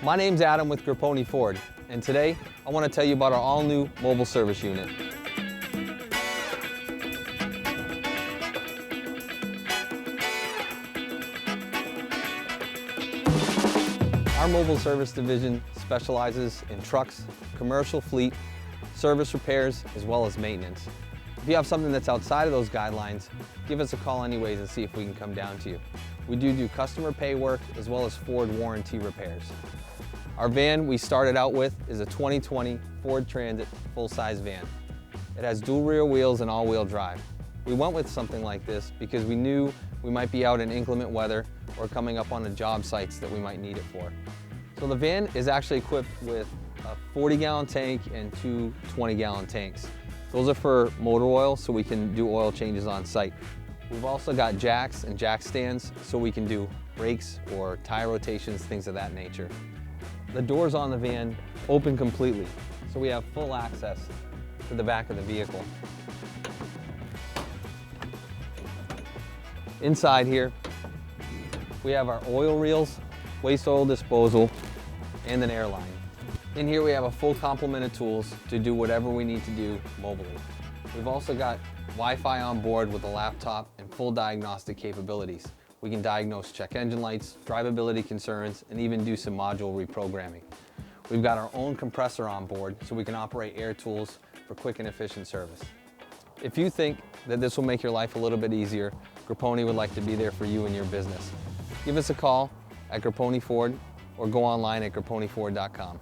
My name's Adam with Grappone Ford, and today I want to tell you about our all-new mobile service unit. Our mobile service division specializes in trucks, commercial fleet, service repairs, as well as maintenance. If you have something that's outside of those guidelines, give us a call anyways and see if we can come down to you. We do customer pay work as well as Ford warranty repairs. Our van we started out with is a 2020 Ford Transit full-size van. It has dual rear wheels and all-wheel drive. We went with something like this because we knew we might be out in inclement weather or coming up on the job sites that we might need it for. So the van is actually equipped with a 40-gallon tank and two 20-gallon tanks. Those are for motor oil, so we can do oil changes on site. We've also got jacks and jack stands, so we can do brakes or tire rotations, things of that nature. The doors on the van open completely, so we have full access to the back of the vehicle. Inside here, we have our oil reels, waste oil disposal, and an air line. In here we have a full complement of tools to do whatever we need to do mobily. We've also got Wi-Fi on board with a laptop and full diagnostic capabilities. We can diagnose check engine lights, drivability concerns, and even do some module reprogramming. We've got our own compressor on board so we can operate air tools for quick and efficient service. If you think that this will make your life a little bit easier, Grappone would like to be there for you and your business. Give us a call at Grappone Ford or go online at grapponeford.com.